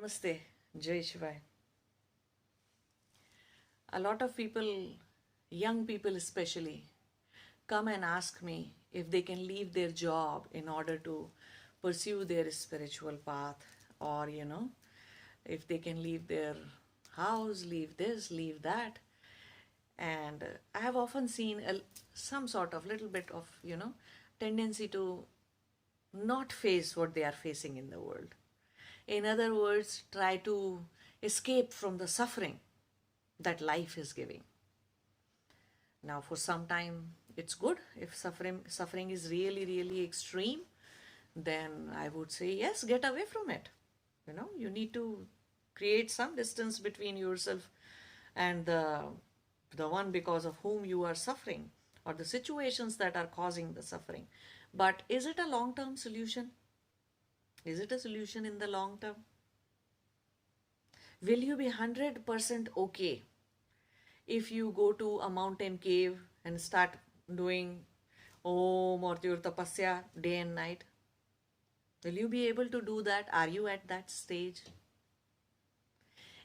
Namaste, Jai Shivai. A lot of people, young people especially, come and ask me if they can leave their job in order to pursue their spiritual path, or if they can leave their house, leave this, leave that. And I have often seen some sort of little bit of tendency to not face what they are facing in the world. In other words, try to escape from the suffering that life is giving. Now, for some time, it's good. If suffering is really, really extreme, then I would say, yes, get away from it. You need to create some distance between yourself and the one because of whom you are suffering, or the situations that are causing the suffering. But is it a long-term solution? Is it a solution in the long term? Will you be 100% okay if you go to a mountain cave and start doing Om or your tapasya day and night? Will you be able to do that? Are you at that stage?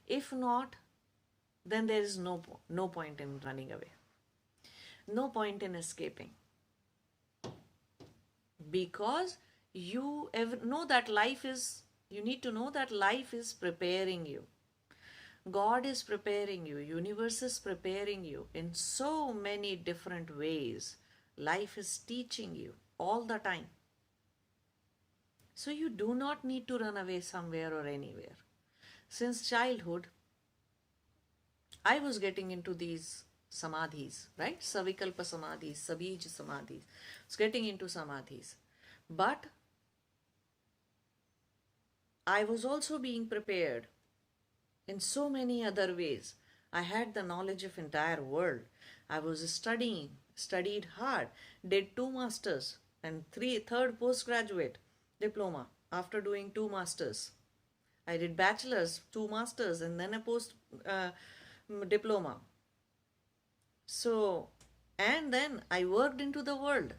If not, then there is no point in running away. No point in escaping. Because you know that you need to know that life is preparing you. God is preparing you. Universe is preparing you in so many different ways. Life is teaching you all the time. So you do not need to run away somewhere or anywhere. Since childhood, I was getting into these samadhis, right? Savikalpa samadhis, sabij samadhis. I was getting into samadhis. But I was also being prepared in so many other ways. I had the knowledge of entire world. I was studied hard, did 2 masters and third postgraduate diploma after doing 2 masters. I did bachelor's, 2 masters, and then a post diploma. So, and then I worked into the world.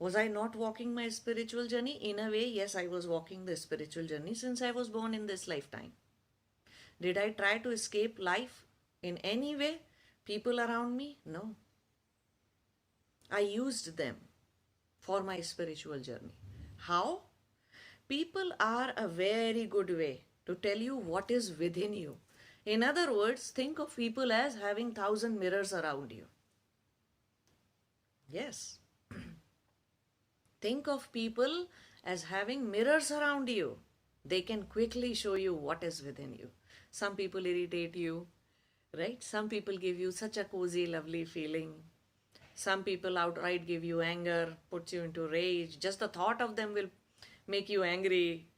Was I not walking my spiritual journey? In a way, yes, I was walking the spiritual journey since I was born in this lifetime. Did I try to escape life in any way? People around me? No. I used them for my spiritual journey. How? People are a very good way to tell you what is within you. In other words, think of people as having 1,000 mirrors around you. Yes. Think of people as having mirrors around you. They can quickly show you what is within you. Some people irritate you, right? Some people give you such a cozy, lovely feeling. Some people outright give you anger, puts you into rage. Just the thought of them will make you angry.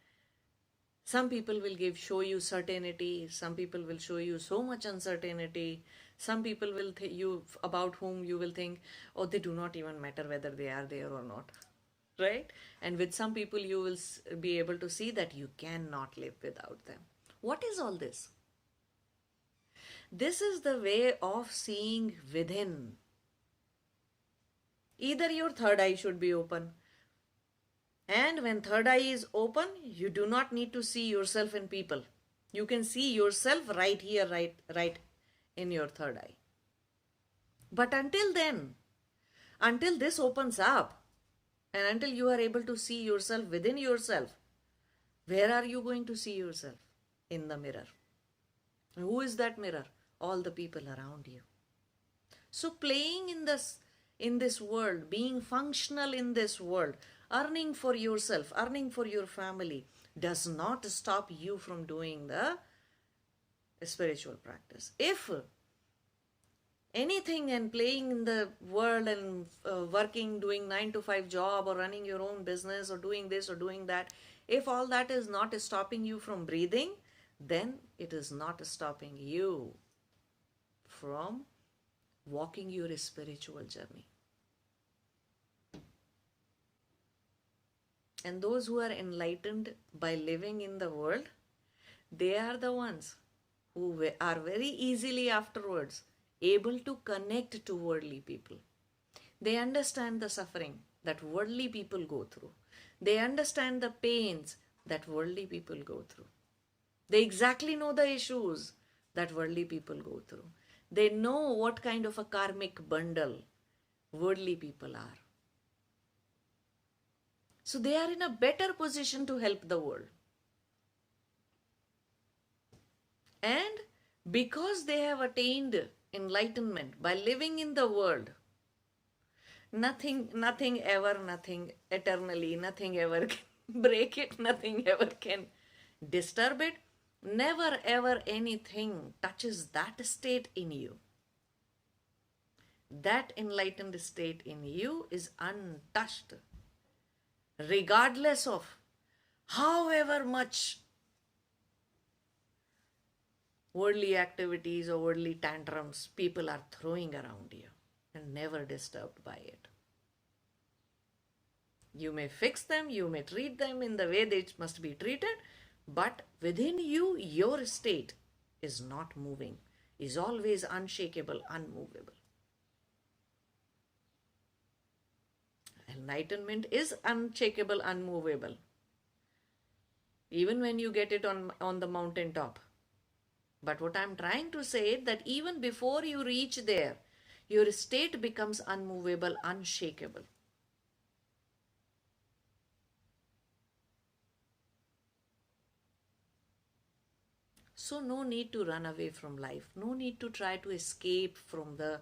Some people will show you certainty. Some people will show you so much uncertainty. Some people will about whom you will think, oh, they do not even matter whether they are there or not, right? And with some people you will be able to see that you cannot live without them. What is all this? This is the way of seeing within. Either your third eye should be open. And when third eye is open, you do not need to see yourself in people. You can see yourself right here, right in your third eye. But until then, until this opens up, and until you are able to see yourself within yourself, where are you going to see yourself? In the mirror. Who is that mirror? All the people around you. So playing in this world, being functional in this world, earning for yourself, earning for your family, does not stop you from doing the spiritual practice. If anything and playing in the world and working, doing 9 to 5 job, or running your own business, or doing this or doing that, if all that is not stopping you from breathing, then it is not stopping you from walking your spiritual journey. And those who are enlightened by living in the world, they are the ones who are very easily afterwards able to connect to worldly people. They understand the suffering that worldly people go through. They understand the pains that worldly people go through. They exactly know the issues that worldly people go through. They know what kind of a karmic bundle worldly people are. So they are in a better position to help the world. And because they have attained enlightenment by living in the world, nothing ever, nothing eternally, nothing ever can break it, nothing ever can disturb it. Never ever anything touches that state in you. That enlightened state in you is untouched, regardless of however much worldly activities or worldly tantrums people are throwing around you, and never disturbed by it. You may fix them, you may treat them in the way they must be treated, but within you, your state is not moving, is always unshakable, unmovable. Enlightenment is unshakable, unmovable. Even when you get it on the mountaintop. But what I'm trying to say is that even before you reach there, your state becomes unmovable, unshakable. So no need to run away from life. No need to try to escape from the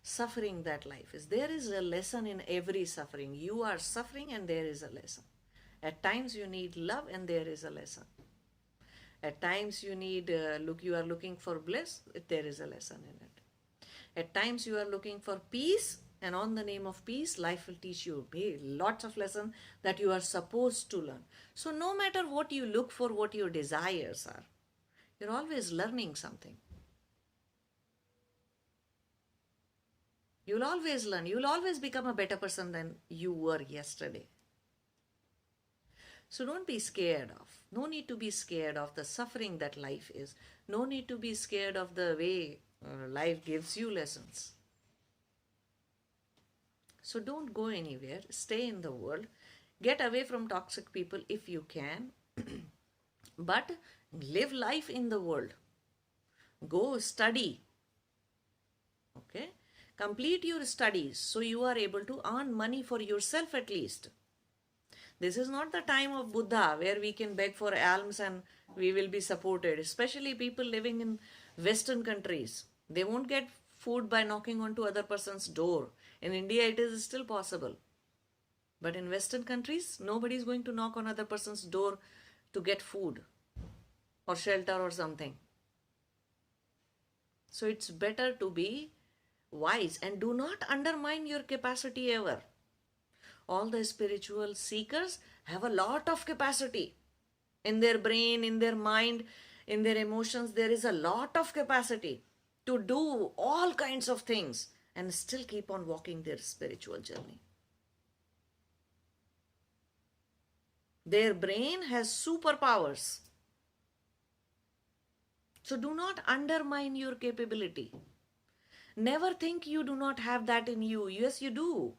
suffering that life is. There is a lesson in every suffering. You are suffering and there is a lesson. At times you need love and there is a lesson. At times you need, you are looking for bliss, there is a lesson in it. At times you are looking for peace, and on the name of peace, life will teach you lots of lessons that you are supposed to learn. So no matter what you look for, what your desires are, you're always learning something. You'll always learn. You'll always become a better person than you were yesterday. So don't be scared of. No need to be scared of the suffering that life is. No need to be scared of the way life gives you lessons. So don't go anywhere. Stay in the world. Get away from toxic people if you can. But live life in the world. Go study. Okay? Complete your studies so you are able to earn money for yourself at least. This is not the time of Buddha where we can beg for alms and we will be supported, especially people living in Western countries. They won't get food by knocking onto other person's door. In India, it is still possible. But in Western countries, nobody is going to knock on other person's door to get food or shelter or something. So it's better to be wise and do not undermine your capacity ever. All the spiritual seekers have a lot of capacity in their brain, in their mind, in their emotions. There is a lot of capacity to do all kinds of things and still keep on walking their spiritual journey. Their brain has superpowers. So do not undermine your capability. Never think you do not have that in you. Yes, you do.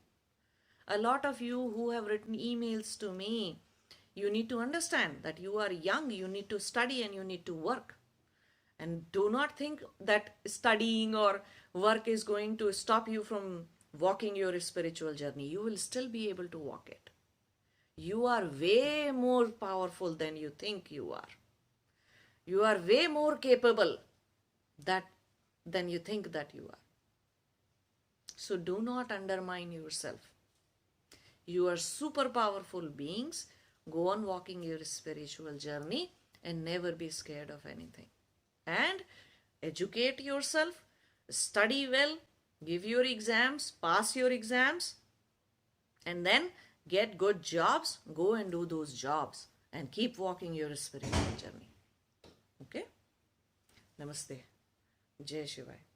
A lot of you who have written emails to me, you need to understand that you are young, you need to study and you need to work. And do not think that studying or work is going to stop you from walking your spiritual journey. You will still be able to walk it. You are way more powerful than you think you are. You are way more capable than you think that you are. So do not undermine yourself. You are super powerful beings. Go on walking your spiritual journey and never be scared of anything. And educate yourself, study well, give your exams, pass your exams, and then get good jobs. Go and do those jobs and keep walking your spiritual journey. Okay? Namaste. Jai Shivaya.